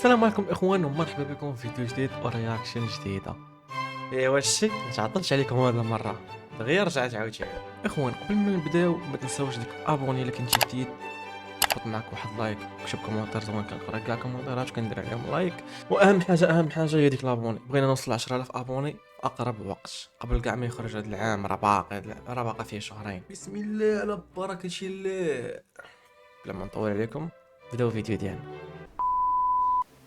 السلام عليكم اخوان ومرحبا بكم في فيديو جديد ورياكشن جديده. ايوا الشي ما تعطلش عليكم هذه المره، دغيا رجعت عاوتاني. اخوان قبل ما نبداو ما تنساوش ديك ابوني الا كنتي جديد، حط معك واحد لايك وكتب كومونتير زوين، كنقرا كاع كومونتيرات وكندير عليهم لايك. واهم حاجه هي ديك لابوني. بغينا نوصل 10000 ابوني في اقرب وقت قبل كاع ما يخرج هذا العام، راه باقي فيه شهرين. بسم الله على بركه الله. بلا ما نطول عليكم بداو الفيديو ديالنا.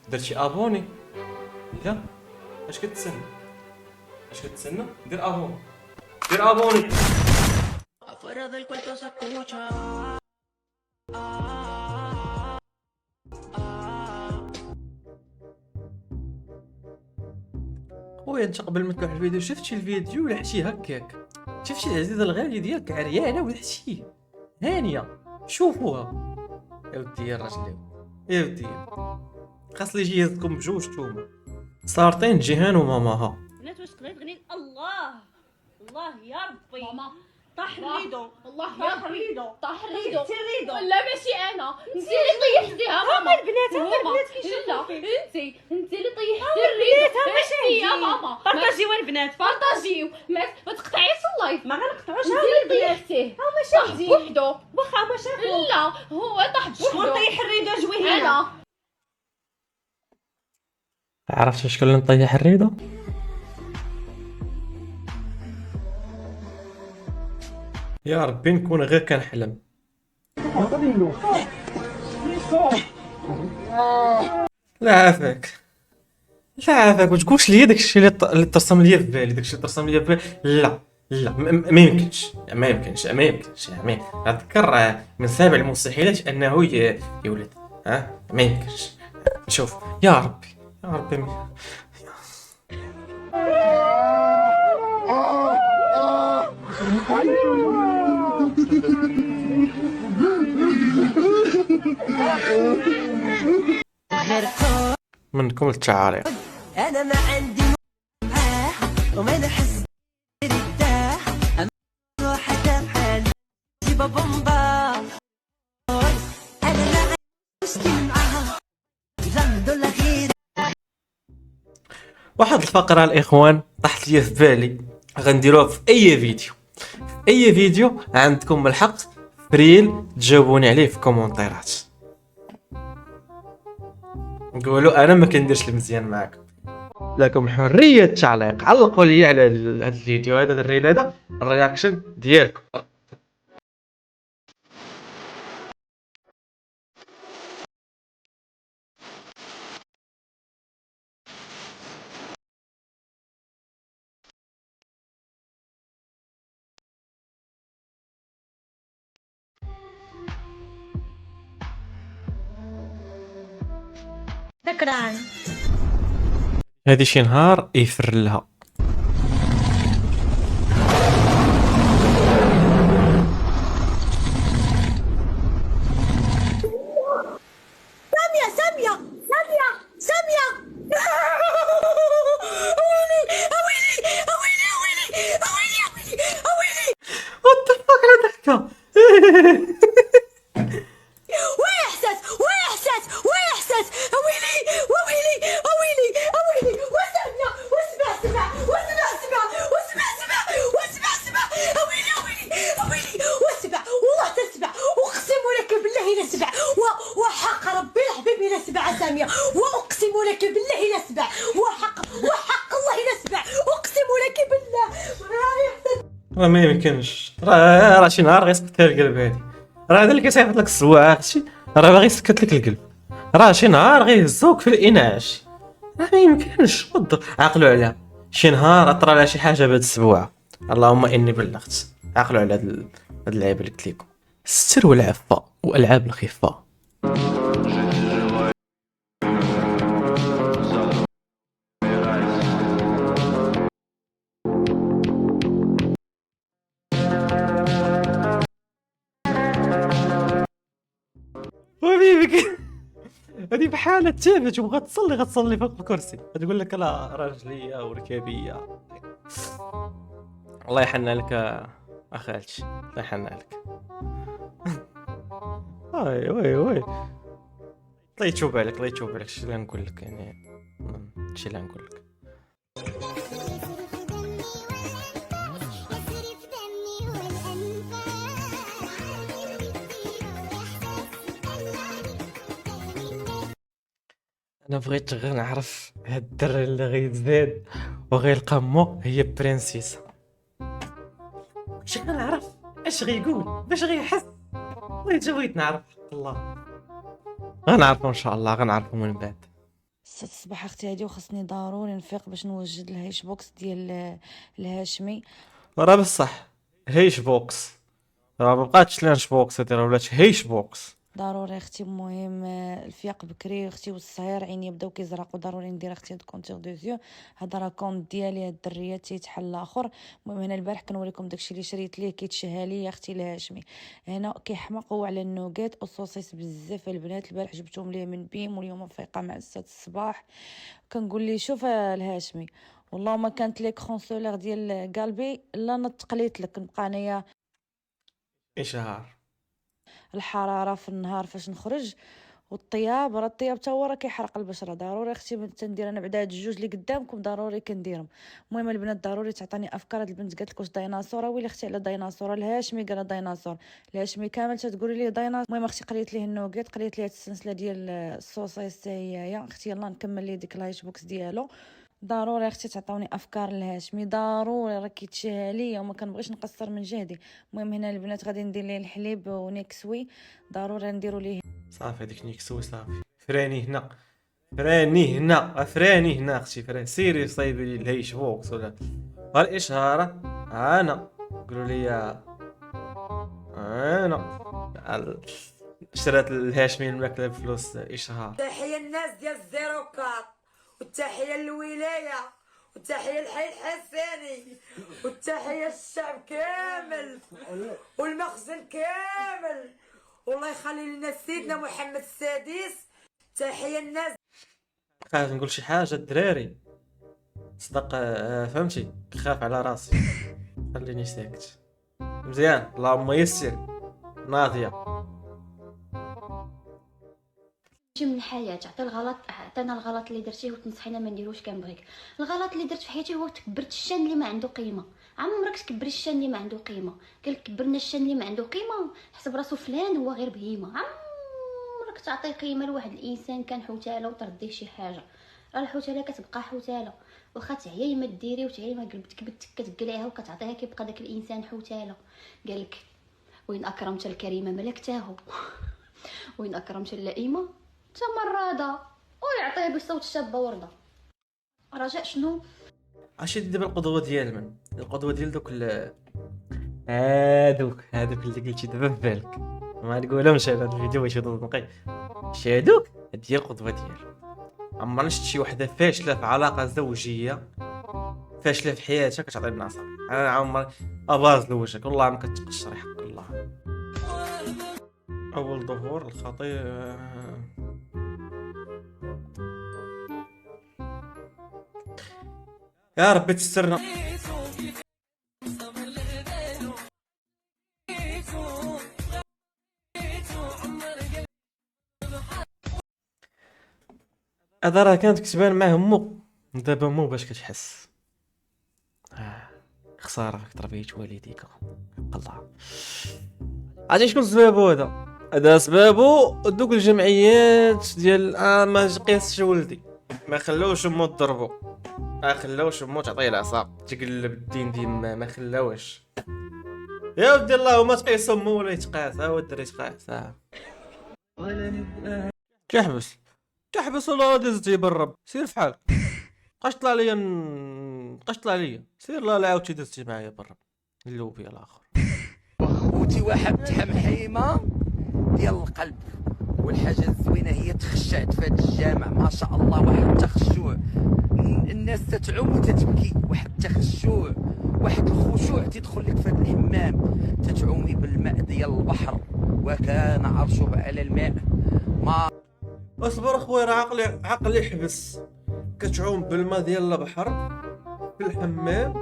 درتي ابوني؟ لا، اش كتسنى دير ابوني، دير ابوني. Afuera del cuarto se escucha. خويا انت قبل ما تلوح الفيديو شفتي الفيديو لحتي هكاك؟ شفتي العزيزه الغاليه ديالك عريانه ولحتي هانيه؟ شوفوها يا ودي يا راجل، يا ودي خاص لي يجي يهزكم بجوج نتوما صارتين جيهان وماماها. بنات واش تقدري تغني الله الله يا ربي ماما طاح الريدو الله طاح يا الريدو طاح الريدو طيحتي الريدو لا ماشي انا انت اللي طيحتيها ماما هما البنات لا كيشوفوكي انت اللي طيحتي الريدو هما يا ماما بارطاجيو البنات بارطاجيو ما تقطعيش اللايف ما غنقطعوش انت هما اللي البنات طيحتيه هما طاح شاهدين بوحدو واخا هما شافوا لا هو طاح شكون بوحدو طيح الريدو جوي هنا انا عرفت شكون اللي نطيح الريده؟ يا ربي نكون غير كنحلم. لا عافاك، لا عافاك، وتقولش لي داكشي اللي ترسم ليا في بالي، داكشي اللي ترسم ليا في بالي. لا لا، ما يمكنش، ما يمكنش، ما يمكنش. اذكر من سابع المستحيلات انه يولد. ما يمكنش. شوف يا ربي، يا ربي منكم التعاريف. انا ما عندي معاه وما نحس برتاح اما حتى بحالي جيب بومبا انا ما عندي مشكل معاها الحمد لله خير. واحد الفقرة الاخوان طاحت لي في بالي، غنديروها في اي فيديو، في اي فيديو عندكم الحق فريل تجاوبوني عليه في كومونتيرات. نقولوا انا ما كنديرش المزيان معاكم، لكم حرية التعليق، علقوا لي على هذا الفيديو، هذا الريل، هذا الرياكشن ديالكم. شكرا هذه شي نهار يفر لها. سامية سامية سامية سامية اويلي اويلي اويلي اويلي اويلي اويلي وات ذا فاك على ضحكة. واحساس واحساس واحساس اويلي اويلي اويلي اويلي وسامية وسمع سمع وسمع سمع وسمع سمع وسمع سمع اويلي اويلي اويلي وسمع والله تسمع اقسم لك بالله لا سمع وحق ربي الحبيب لا سمع سامية واقسم لك بالله لا سمع وحق الله لا سمع اقسم لك بالله راه ما يمكنش، راه شي نهار غيسكت لها القلب. هادي راه هذا اللي كيصيفط لك السواق، هادشي راه باغي يسكت لك القلب. راه شي نهار غيهزوك في الانعاش، راه ما يمكنش. عقلوا عليها، شي نهار طرا لها شي حاجه بهاد السبوعه. اللهم اني بلغت. عقلوا على هاد اللعيبه اللي قلت لكم، الستر والعفه والعاب الخفه. حبيبي هذه بحالة تابت وبغات تصلي، غتصلي فوق الكرسي، غتقول لك لا رجلية وركابية. الله يحن لك اخالتي، الله يحن لك. وي وي وي الله يتوب عليك، الله يتوب عليك. شي اللي نقول لك يعني، شي اللي نقول لك. انا بغيت غير نعرف هاد الدري اللي غيتزاد وغيلقى مو هي برنسيسا. واش غنعرف اش غيقول، باش غيحس. بغيت نعرف حق الله. غنعرفو ان شاء الله، غنعرفو من بعد. 6 الصباح اختي هادي، وخصني ضروري نفيق باش نوجد الهيش بوكس ديال الهاشمي. راه بصح هيش بوكس، راه مبقاتش لانش بوكس، هادي راه ولات هيش بوكس. ضروري اختي، المهم الفياق بكري اختي، والصهير عيني بداو كيزرقوا، ضروري ندير اختي هاد كونتيغ دو زيو. هذا راه كونت ديالي، هاد الدريات تيتحل الاخر. المهم هنا البارح كنوريكم داكشي اللي شريت ليه، كيتشهى لي اختي الهاشمي. هنا كيحمق هو على النوغيت والصوصيس بزاف البنات. البارح جبتهم ليه من بيم، واليوم فايقه مع 6 الصباح كنقول لي شوف الهاشمي، والله ما كانت لي كونسولير ديال قلبي لا نتقليت لك. نبقى انايا اشهار الحراره في النهار فاش نخرج، والطياب راه الطياب تا هو راه كيحرق البشره. ضروري اختي تندير انا بعدا هاد الجوج اللي قدامكم ضروري كنديرهم. المهم البنات ضروري تعطيني افكار. هاد البنت قالت لك واش ديناصور، ويلي اختي على ديناصور. الهاشمي قال ديناصور، الهاشمي كامل تتقولي ليه ديناصور. المهم اختي قريت ليه النوغيت، قريت ليه هاد السلسله ديال الصوصيس حتى هي اختي. يلا نكمل ليه ديك الهايش بوكس ديالو. ضروري اختي تعطوني افكار الهاشمي، ضروري راه كيتشهى ليا وما كنبغيش نقصر من جهدي. المهم هنا البنات غادي ندير ليه الحليب ونكسوي، ضروري نديرو ليه. صافي هذيك نيكسوي صافي. فراني هنا، فراني هنا، فراني هنا اختي، فراني. سيري صايبي لي الهيش بوكس ولا غير اشهار. انا قولوا لي انا شرات الهاشمي الماكله بفلوس اشهار. تحية الناس ديال الزيروكات، والتحية للولاية، والتحية لحي الحساني، والتحية للشعب كامل والمخزن كامل. والله يخلي لنا سيدنا محمد السادس. تحية الناس. خايف نقول شي حاجه الدراري، صدق فهمتي، خاف على راسي. خليني ساكت مزيان. اللهم يسر. ناضيه شي من الحياه عطي الغلط، عطينا الغلط اللي درتيه وتنصحينا ما نديروش كنبغيك. الغلط اللي درت في حياتي هو تكبرت الشان اللي ما عنده قيمه. عمرك تكبري الشان اللي ما عنده قيمه. قال كبرنا الشان اللي ما عنده قيمه، حسب راسو فلان هو غير بهيمه. عمرك تعطي قيمه لواحد الانسان كان حوتاله وترديه شي حاجه. راه الحوتاله كتبقى حوتاله، واخا تعيي ما ديري وتعيي ما قلبتك بدك كتقلعيها وكتعطيها كيبقى داك الانسان حوتاله. قالك وين اكرمت الكريمه ملكته وين اكرمت اللئيمه تمرده، ويعطيه بالصوت الشابه ورده. رجاء شنو؟ اش دابا القدوه ديال من القدوه ديال دوك هادوك اللي قلتي دابا في بالك، ما نقولهمش على هذا الفيديو باش يضل نقي. شي هادوك هي القدوه ديال. عمرنا شفت شي وحده فاشله في علاقه زوجيه، فاشله في حياتها كتعطي النصائح. انا عمري اباز لوجهك والله ما كتقشري حق الله. اول ظهور الخطير يا ربي تسترنا. هذا راه كانت كتبان معاه مو، دابا مو باش كتحس. خساره فيك تربيه والديك حق الله. عرفتي شكون سبابو هذا سبابو دوك الجمعيات ديال ما تقيسش ولدي، ما خلاوش امو تضربو، ما خلاوش امو تعطيه العصا تقلب الدين ديما، ما خلاوش. يا ودي الله ما تقيس امو ولا يتقاس. ها هو الدري يتقاس. تحبس ولا دزتي بالرب. سير فحال بقاش طلع ليا سير. لا عاودتي دزتي معايا بالرب اللوبي الاخر. خوتي واحد تحمحيمه ديال القلب. والحاجه الزوينه هي تخشعت في هذا الجامع ما شاء الله، واحد التخشوع، الناس تتعوم وتتبكي، واحد التخشوع، واحد الخشوع تدخل لك في هذا الحمام، تتعومي بالماء ديال البحر وكان عرشه على الماء. ما اصبر اخويا، راه عقلي حبس. كتعوم بالماء ديال البحر في الحمام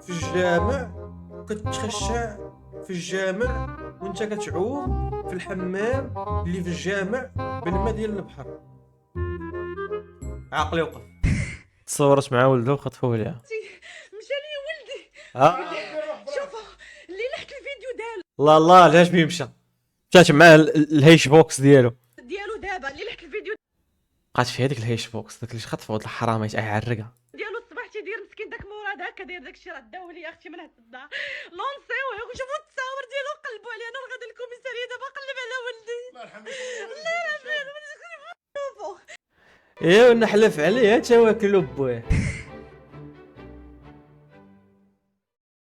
في الجامع، كتخشع في الجامع وانت كتعوم في الحمام اللي في الجامع بالماء ديال البحر. عقلي وقف. تصورت مع ولده وخطفوه ليها. مشى لي ولدي. شوفوا اللي لحت الفيديو لا لا لاش بيمشى. مشات معاه الهيش بوكس ديالو دابا اللي لحت الفيديو بقات في هذيك الهيش بوكس داك اللي خطفو هاد الحرامي يعرقها. ديالو الصباح تيدير مسكين داك مراد هكا داير داكشي راه داوه لي اختي من هاد الدار لونسيوه وشوفوا التصاور ديالو قلبوا عليه. انا غادي الكوميساريه دابا قلب على ولدي. الله يرحمه. ايوا نحلف عليه تا واكلو بويه.